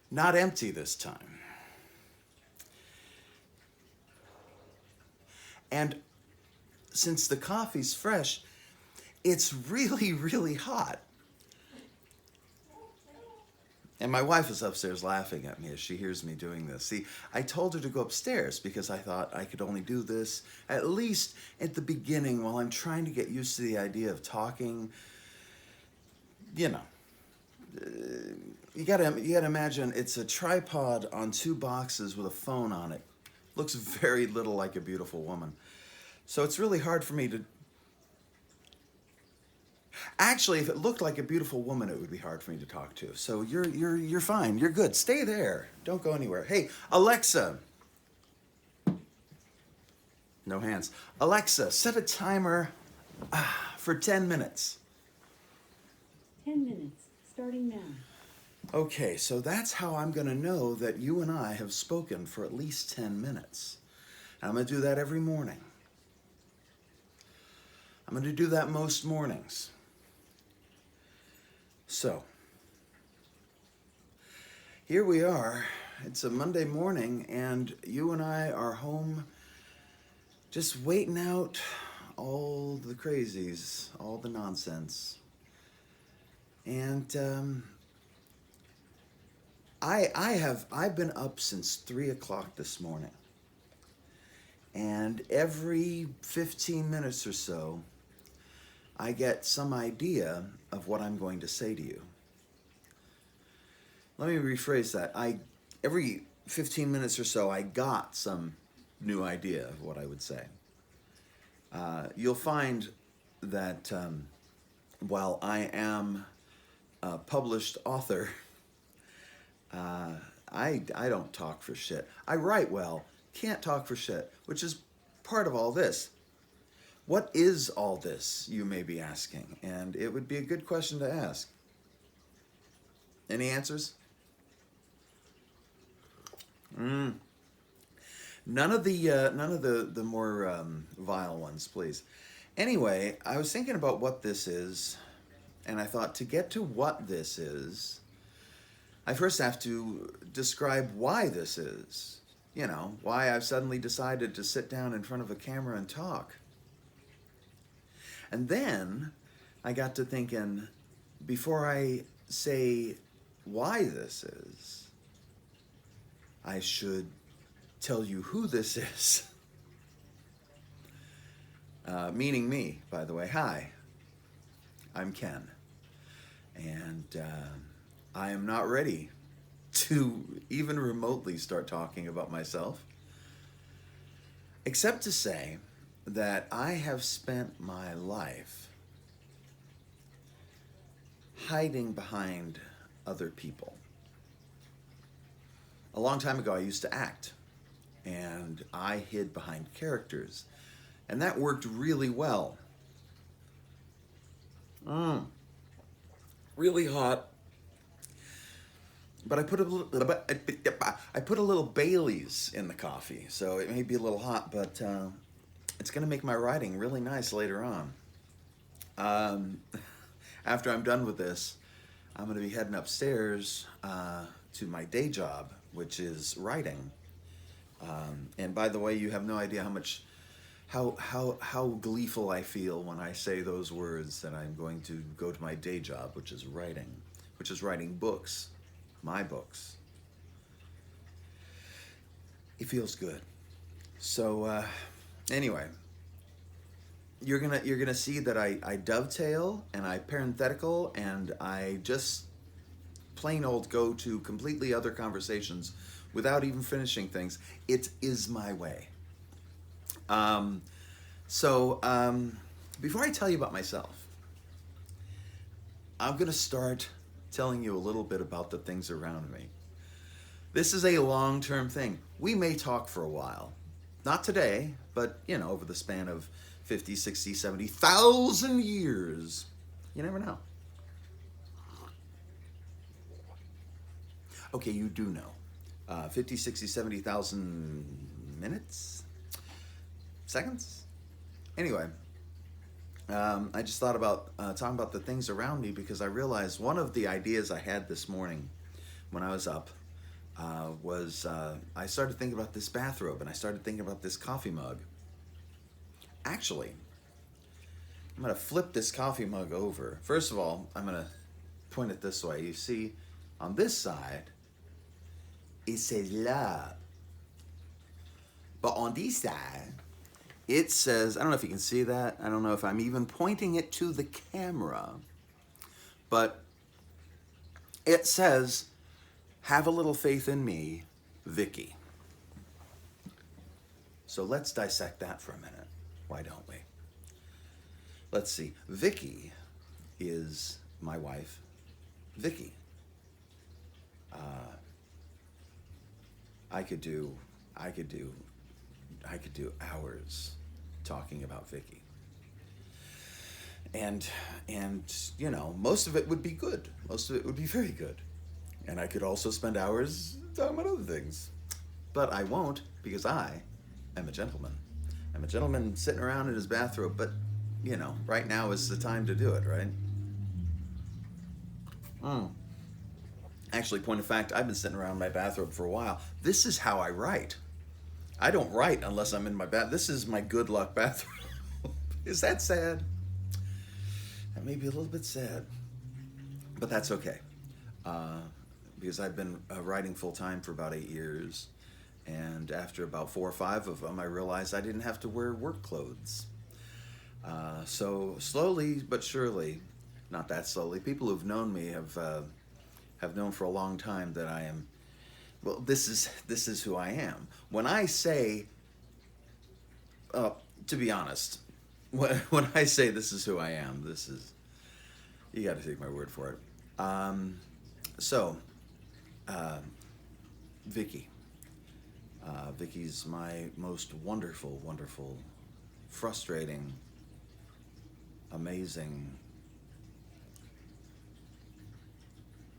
Not empty this time. And since the coffee's fresh, it's really, really hot. And my wife is upstairs laughing at me as she hears me doing this. See, I told her to go upstairs because I thought I could only do this at least at the beginning while I'm trying to get used to the idea of talking. You know, you gotta imagine it's a tripod on two boxes with a phone on it. Looks very little like a beautiful woman. So it's really hard for me to. Actually, if it looked like a beautiful woman, it would be hard for me to talk to. So you're fine. You're good. Stay there. Don't go anywhere. Hey, Alexa. No hands. Alexa, set a timer for 10 minutes. 10 minutes, starting now. Okay, so that's how I'm going to know that you and I have spoken for at least 10 minutes. And I'm going to do that every morning. I'm going to do that most mornings. So, here we are. It's a Monday morning, and you and I are home just waiting out all the crazies, all the nonsense. And I've been up since 3 o'clock this morning. And every 15 minutes or so, I get some idea of what I'm going to say to you. Let me rephrase that. Every 15 minutes or so, I got some new idea of what I would say. You'll find that while I am a published author, I don't talk for shit. I write well, can't talk for shit, which is part of all this. What is all this, you may be asking? And it would be a good question to ask. Any answers? None of the more vile ones, please. Anyway, I was thinking about what this is, and I thought to get to what this is, I first have to describe why this is. You know, why I've suddenly decided to sit down in front of a camera and talk. And then I got to thinking, before I say why this is, I should tell you who this is. Meaning me, by the way. Hi, I'm Ken. And I am not ready to even remotely start talking about myself, except to say that I have spent my life hiding behind other people. A long time ago, I used to act, and I hid behind characters, and that worked really well. Really hot. But I put a little Bailey's in the coffee, so it may be a little hot, but it's going to make my writing really nice later on. After I'm done with this, I'm going to be heading upstairs to my day job, which is writing. And by the way, you have no idea how gleeful I feel when I say those words, that I'm going to go to my day job, which is writing books, my books. It feels good. So anyway, you're gonna see that I dovetail and I parenthetical and I just plain old go to completely other conversations without even finishing things. It is my way. Before I tell you about myself, I'm gonna start telling you a little bit about the things around me. This is a long-term thing. We may talk for a while. Not today, but, you know, over the span of 50, 60, 70,000 years. You never know. Okay, you do know. 50, 60, 70,000 minutes? Seconds? Anyway, I just thought about talking about the things around me because I realized one of the ideas I had this morning when I was up I started thinking about this bathrobe, and I started thinking about this coffee mug. Actually, I'm going to flip this coffee mug over. First of all, I'm going to point it this way. You see, on this side, it says love. But on this side, it says, I don't know if you can see that. I don't know if I'm even pointing it to the camera. But it says, have a little faith in me, Vicky. So let's dissect that for a minute. Why don't we? Let's see. Vicky is my wife, Vicky. I could do hours talking about Vicky. And you know, most of it would be good. Most of it would be very good. And I could also spend hours talking about other things. But I won't, because I am a gentleman. I'm a gentleman sitting around in his bathrobe, but you know, right now is the time to do it, right? Actually, point of fact, I've been sitting around in my bathrobe for a while. This is how I write. I don't write unless I'm in my bath. This is my good luck bathrobe. Is that sad? That may be a little bit sad, but that's okay. Because I've been writing full time for about 8 years, and after about 4 or 5 of them, I realized I didn't have to wear work clothes. So slowly but surely, not that slowly, people who've known me have known for a long time that I am. Well, this is who I am. When I say, to be honest, when I say this is who I am, this is, you got to take my word for it. Vicky. Vicky's my most wonderful, wonderful, frustrating, amazing,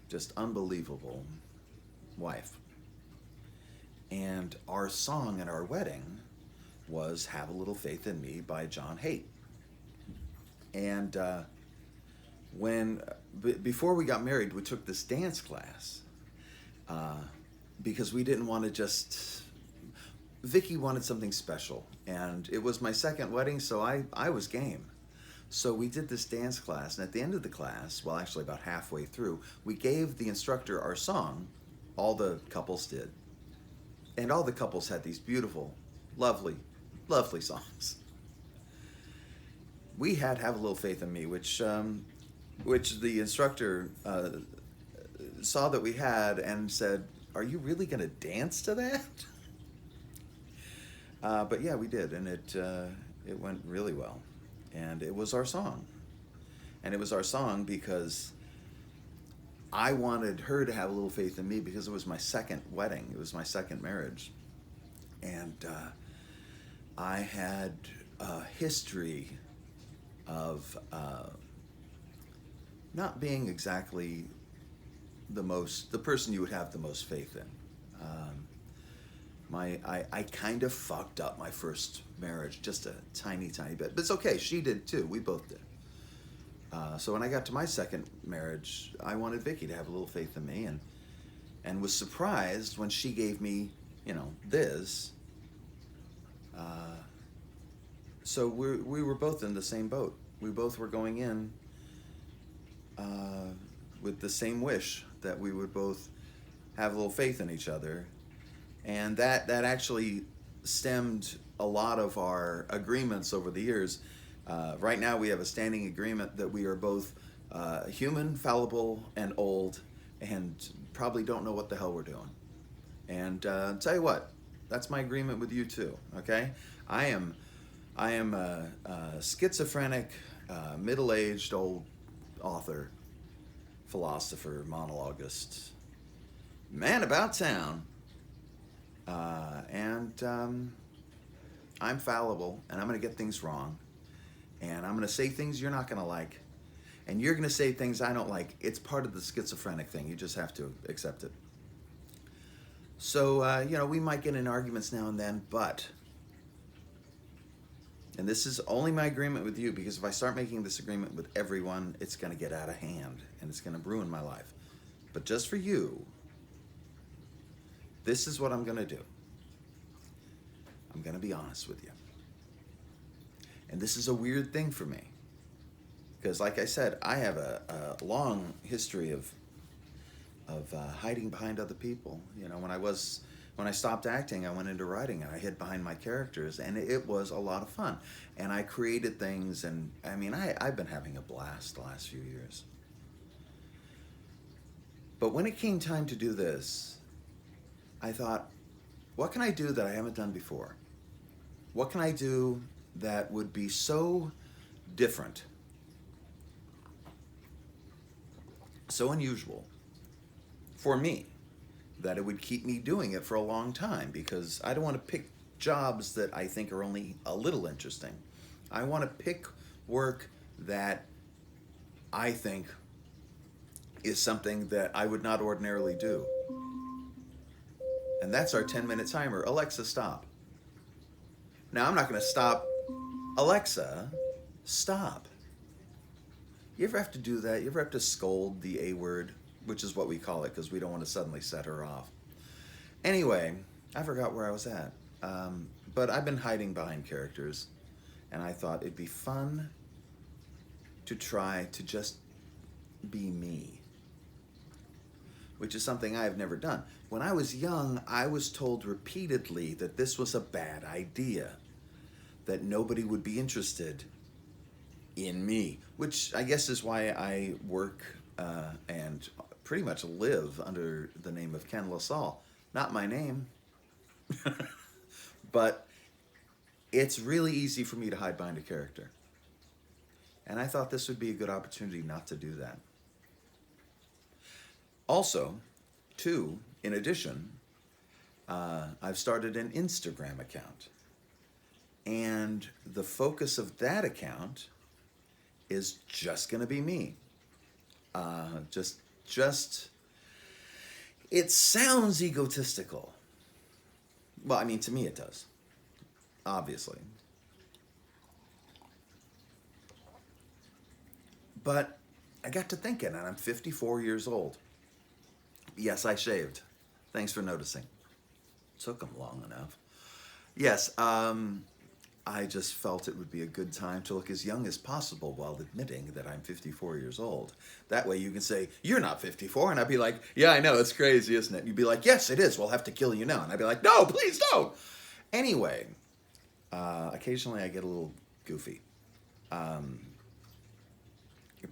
just unbelievable wife. And our song at our wedding was Have a Little Faith in Me by John Haidt. And before we got married, we took this dance class because we didn't want to just, Vicky wanted something special, and it was my second wedding, so I was game. So we did this dance class, and at the end of the class, well, actually about halfway through, we gave the instructor our song. All the couples did. And all the couples had these beautiful, lovely, lovely songs. We had Have a Little Faith in Me, which the instructor saw that we had and said, are you really going to dance to that? But yeah, we did, and it went really well. And it was our song. And it was our song because I wanted her to have a little faith in me because it was my second wedding. It was my second marriage. And I had a history of not being exactly the person you would have the most faith in. I kind of fucked up my first marriage just a tiny, tiny bit. But it's okay. She did too. We both did. So when I got to my second marriage, I wanted Vicky to have a little faith in me, and was surprised when she gave me, this. So we were both in the same boat. We both were going in with the same wish that we would both have a little faith in each other. And that actually stemmed a lot of our agreements over the years. Right now we have a standing agreement that we are both human, fallible, and old, and probably don't know what the hell we're doing. And tell you what, that's my agreement with you too, okay? I am a schizophrenic, middle-aged old author, philosopher, monologuist, man about town. I'm fallible, and I'm going to get things wrong, and I'm going to say things you're not going to like, and you're going to say things I don't like. It's part of the schizophrenic thing. You just have to accept it. So, we might get in arguments now and then, and this is only my agreement with you, because if I start making this agreement with everyone, it's going to get out of hand, and it's going to ruin my life. But just for you, this is what I'm going to do. I'm going to be honest with you. And this is a weird thing for me. Because like I said, I have a long history of hiding behind other people. You know, when I stopped acting, I went into writing and I hid behind my characters, and it was a lot of fun. And I created things, and I mean, I've been having a blast the last few years. But when it came time to do this, I thought, what can I do that I haven't done before? What can I do that would be so different, so unusual for me, that it would keep me doing it for a long time? Because I don't want to pick jobs that I think are only a little interesting. I want to pick work that I think is something that I would not ordinarily do. And that's our 10-minute timer. Alexa, stop. Now, I'm not going to stop. Alexa, stop. You ever have to do that? You ever have to scold the A word, which is what we call it because we don't want to suddenly set her off. Anyway, I forgot where I was at. But I've been hiding behind characters, and I thought it'd be fun to try to just be me, which is something I have never done. When I was young, I was told repeatedly that this was a bad idea, that nobody would be interested in me, which I guess is why I work and pretty much live under the name of Ken LaSalle. Not my name, but it's really easy for me to hide behind a character. And I thought this would be a good opportunity not to do that. Also, too, in addition, I've started an Instagram account. And the focus of that account is just going to be me. It sounds egotistical. Well, I mean, to me it does, obviously. But I got to thinking, and I'm 54 years old. Yes, I shaved. Thanks for noticing. Took them long enough. Yes, I just felt it would be a good time to look as young as possible while admitting that I'm 54 years old. That way you can say, you're not 54. And I'd be like, yeah, I know, it's crazy, isn't it? And you'd be like, yes, it is. We'll have to kill you now. And I'd be like, no, please don't. Anyway, occasionally I get a little goofy.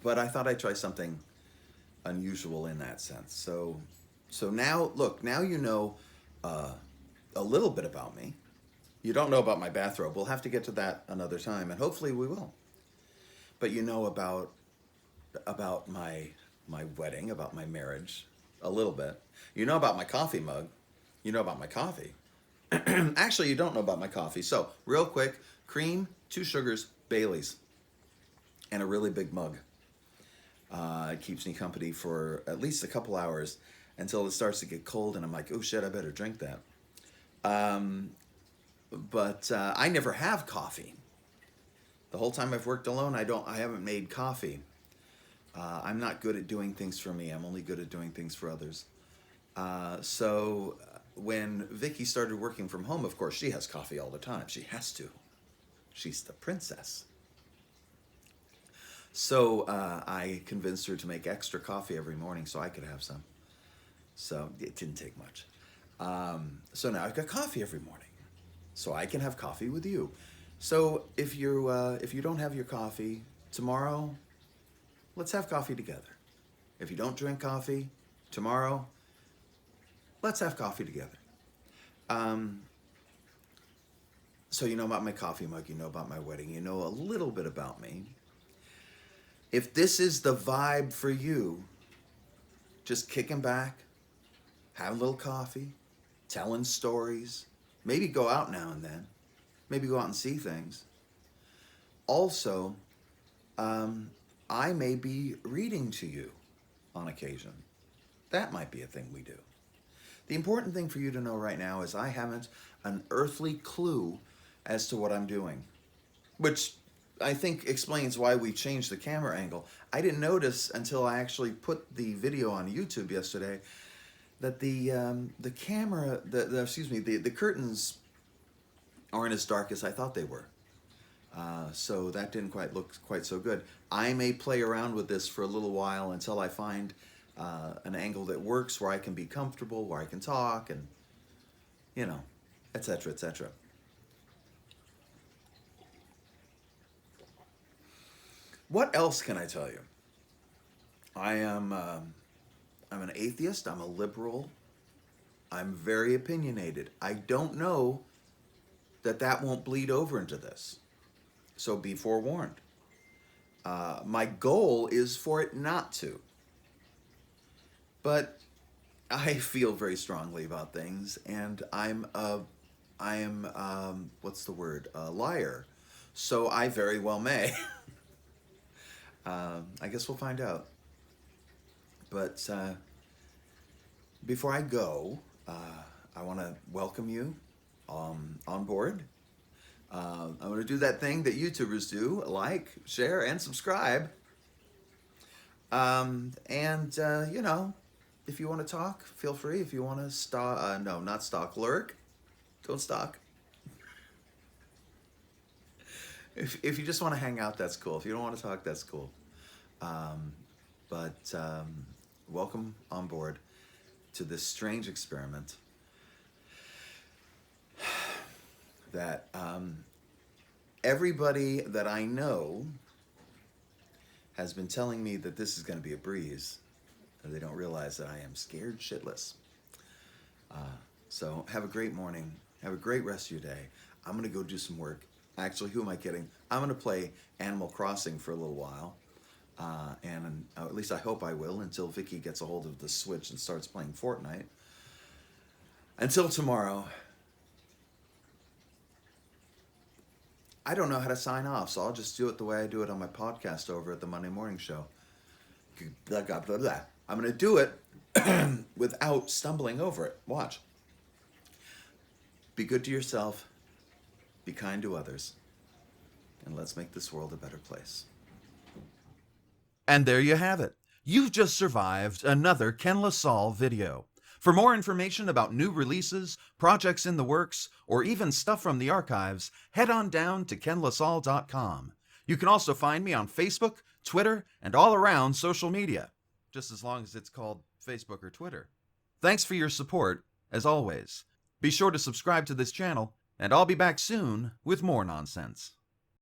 But I thought I'd try something unusual in that sense. So now, look, now you know a little bit about me. You don't know about my bathrobe. We'll have to get to that another time, and hopefully we will. But you know about my wedding, about my marriage, a little bit. You know about my coffee mug. You know about my coffee. Actually, you don't know about my coffee. So, real quick, cream, 2 sugars, Bailey's, and a really big mug. It keeps me company for at least a couple hours until it starts to get cold, and I'm like, oh shit, I better drink that. But I never have coffee. The whole time I've worked alone, I haven't made coffee. I'm not good at doing things for me. I'm only good at doing things for others. So when Vicky started working from home, of course, she has coffee all the time. She has to. She's the princess. So I convinced her to make extra coffee every morning so I could have some. So it didn't take much. So now I've got coffee every morning, so I can have coffee with you. So if you don't have your coffee tomorrow, let's have coffee together. If you don't drink coffee tomorrow, let's have coffee together. So you know about my coffee mug, you know about my wedding, you know a little bit about me. If this is the vibe for you, just kicking back, having a little coffee, telling stories, maybe go out now and then, maybe go out and see things. Also, I may be reading to you on occasion. That might be a thing we do. The important thing for you to know right now is I haven't an earthly clue as to what I'm doing, which I think explains why we changed the camera angle. I didn't notice until I actually put the video on YouTube yesterday that the camera, the curtains aren't as dark as I thought they were. So that didn't quite look quite so good. I may play around with this for a little while until I find an angle that works where I can be comfortable, where I can talk, and etc., etc. What else can I tell you? I'm an atheist. I'm a liberal. I'm very opinionated. I don't know that won't bleed over into this. So be forewarned. My goal is for it not to. But I feel very strongly about things, and I am what's the word? A liar. So I very well may. I guess we'll find out. But before I go, I want to welcome you on board. I'm going to do that thing that YouTubers do: like, share, and subscribe. If you want to talk, feel free. If you want to stalk, no, not stalk, lurk. Don't stalk. If you just want to hang out, that's cool. If you don't want to talk, that's cool. But welcome on board to this strange experiment that everybody that I know has been telling me that this is going to be a breeze. They don't realize that I am scared shitless. So have a great morning. Have a great rest of your day. I'm going to go do some work. Actually, who am I kidding? I'm going to play Animal Crossing for a little while. And at least I hope I will, until Vicky gets a hold of the Switch and starts playing Fortnite. Until tomorrow, I don't know how to sign off, so I'll just do it the way I do it on my podcast over at the Monday Morning Show. Blah, blah, blah, blah. I'm going to do it without stumbling over it. Watch. Be good to yourself. Be kind to others. And let's make this world a better place. And there you have it. You've just survived another Ken LaSalle video. For more information about new releases, projects in the works, or even stuff from the archives, head on down to kenlasalle.com. You can also find me on Facebook, Twitter, and all around social media, just as long as it's called Facebook or Twitter. Thanks for your support, as always. Be sure to subscribe to this channel, and I'll be back soon with more nonsense.